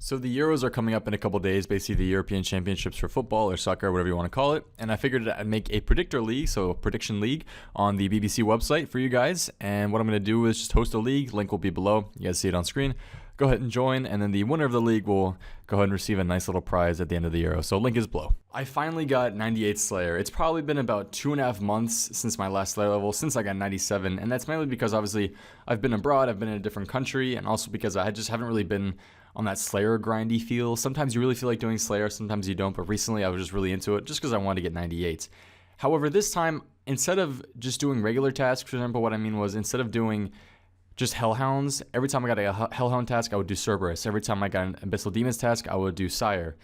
So the Euros are coming up in a couple days, basically the European Championships for football or soccer, whatever you want to call it. And I figured I'd make a predictor league, so a prediction league on the BBC website for you guys. And what I'm going to do is just host a league. Link will be below. You guys see it on screen. Go ahead and join, and then the winner of the league will go ahead and receive a nice little prize at the end of the Euro. So link is below. I finally got 98 Slayer. It's probably been about 2.5 months since my last Slayer level, since I got 97, and that's mainly because obviously I've been abroad, I've been in a different country, and also because I just haven't really been on that Slayer grindy feel. Sometimes you really feel like doing Slayer, sometimes you don't, but recently I was just really into it just because I wanted to get 98. However, this time, instead of just doing regular tasks, for example, what I mean was instead of doing just Hellhounds, every time I got a Hellhound task, I would do Cerberus. Every time I got an Abyssal Demons task, I would do Sire.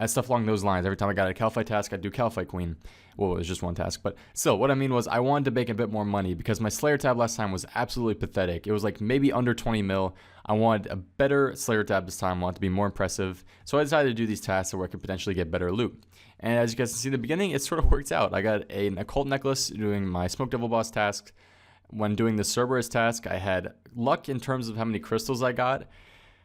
Stuff along those lines. Every time I got a Kalphite task, I'd do Kalphite Queen. Well, it was just one task. But still, what I mean was I wanted to make a bit more money because my Slayer tab last time was absolutely pathetic. It was like maybe under 20 mil. I wanted a better Slayer tab this time. I wanted to be more impressive. So I decided to do these tasks where I could potentially get better loot. And as you guys can see in the beginning, it sort of worked out. I got an Occult Necklace doing my Smoke Devil boss task. When doing the Cerberus task, I had luck in terms of how many crystals I got.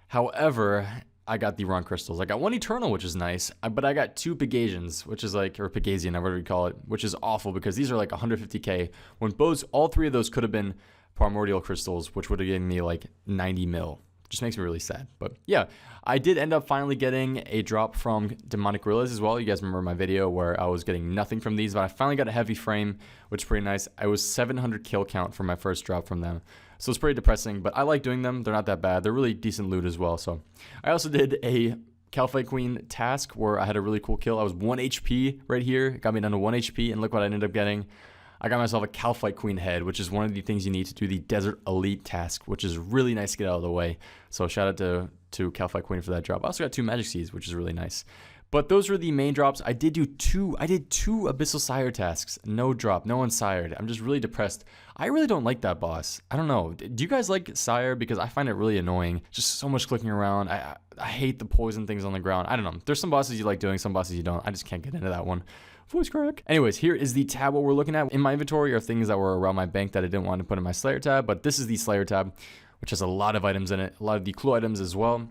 However, I got the wrong crystals. I got one Eternal, which is nice, but I got two Pegasians, which is like, or Pegasian, whatever you call it, which is awful because these are like 150k, when all three of those could have been Primordial crystals, which would have given me like 90 mil. Just makes me really sad. But yeah, I did end up finally getting a drop from Demonic Gorillas as well. You guys remember my video where I was getting nothing from these, but I finally got a heavy frame, which is pretty nice. I was 700 kill count for my first drop from them. So it's pretty depressing, but I like doing them. They're not that bad. They're really decent loot as well. So I also did a Kalphite Queen task where I had a really cool kill. I was 1 HP right here. It got me down to 1 HP, and look what I ended up getting. I got myself a Kalphite Queen head, which is one of the things you need to do the Desert Elite task, which is really nice to get out of the way. So shout out to Kalphite Queen for that drop. I also got 2 Magic Seeds, which is really nice. But those were the main drops. I did two Abyssal Sire tasks. No drop, no one sired. I'm just really depressed. I really don't like that boss. I don't know. Do you guys like Sire? Because I find it really annoying. Just so much clicking around. I hate the poison things on the ground. I don't know. There's some bosses you like doing, some bosses you don't. I just can't get into that one. Voice crack. Anyways, here is the tab what we're looking at. In my inventory are things that were around my bank that I didn't want to put in my Slayer tab, but this is the Slayer tab, which has a lot of items in it, a lot of the clue items as well.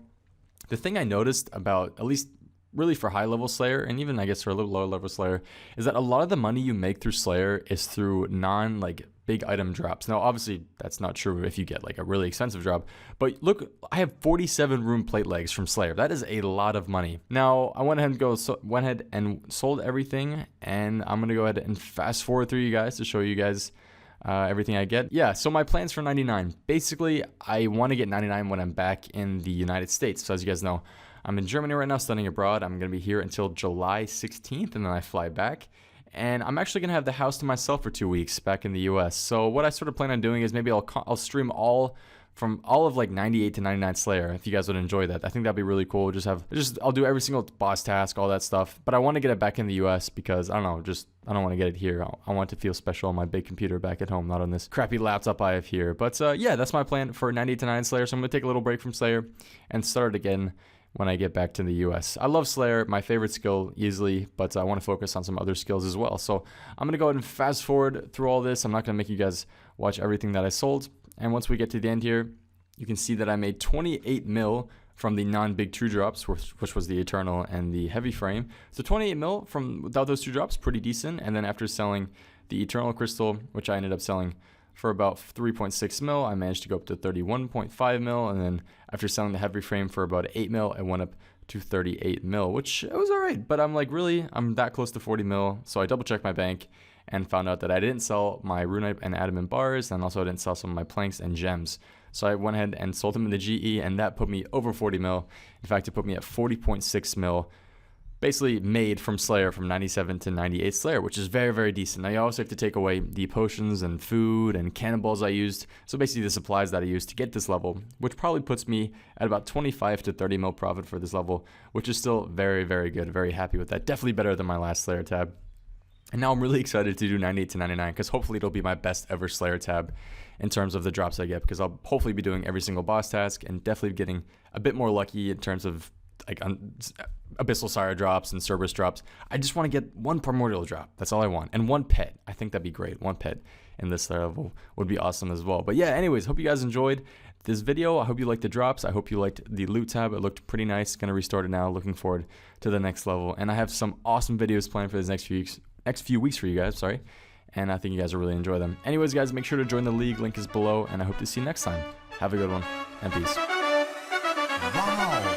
The thing I noticed about, at least really for high level Slayer, and even I guess for a little lower level Slayer, is that a lot of the money you make through Slayer is through big item drops. Now obviously that's not true if you get like a really expensive drop, but look, I have 47 rune plate legs from Slayer. That is a lot of money. Now I went ahead and sold everything, and I'm gonna go ahead and fast forward through you guys to show you guys everything I get. Yeah, so my plans for 99. Basically, I want to get 99 when I'm back in the United States. So as you guys know, I'm in Germany right now studying abroad. I'm going to be here until July 16th, and then I fly back. And I'm actually going to have the house to myself for 2 weeks back in the US. So what I sort of plan on doing is maybe I'll stream all of like 98 to 99 Slayer, if you guys would enjoy that. I think that'd be really cool. I'll do every single boss task, all that stuff. But I want to get it back in the US because I don't know, I don't want to get it here. I want it to feel special on my big computer back at home, not on this crappy laptop I have here. But yeah, that's my plan for 98 to 99 Slayer. So I'm going to take a little break from Slayer and start it again when I get back to the US. I love Slayer, my favorite skill easily, but I want to focus on some other skills as well. So I'm gonna go ahead and fast forward through all this. I'm not gonna make you guys watch everything that I sold. And once we get to the end here, you can see that I made 28 mil from the non-big 2 drops, which was the Eternal and the Heavy Frame. So 28 mil without those 2 drops, pretty decent. And then after selling the Eternal Crystal, which I ended up selling for about 3.6 mil, I managed to go up to 31.5 mil, and then after selling the Heavy Frame for about 8 mil, I went up to 38 mil, which it was alright, but I'm that close to 40 mil, so I double checked my bank and found out that I didn't sell my Runite and Adamant bars, and also I didn't sell some of my planks and gems. So I went ahead and sold them in the GE, and that put me over 40 mil. In fact, it put me at 40.6 mil, basically made from Slayer from 97 to 98 Slayer, which is very, very decent. Now you also have to take away the potions and food and cannonballs I used. So basically the supplies that I used to get this level, which probably puts me at about 25 to 30 mil profit for this level, which is still very, very good. Very happy with that. Definitely better than my last Slayer tab. And now I'm really excited to do 98 to 99 because hopefully it'll be my best ever Slayer tab in terms of the drops I get, because I'll hopefully be doing every single boss task and definitely getting a bit more lucky in terms of like Abyssal Sire drops and Cerberus drops. I just want to get one Primordial drop. That's all I want. And one pet. I think that'd be great. One pet in this level would be awesome as well. But yeah, anyways, hope you guys enjoyed this video. I hope you liked the drops. I hope you liked the loot tab. It looked pretty nice. Gonna restart it now. Looking forward to the next level. And I have some awesome videos planned for this next few weeks for you guys, sorry. And I think you guys will really enjoy them. Anyways, guys, make sure to join the league. Link is below. And I hope to see you next time. Have a good one, and peace. Wow.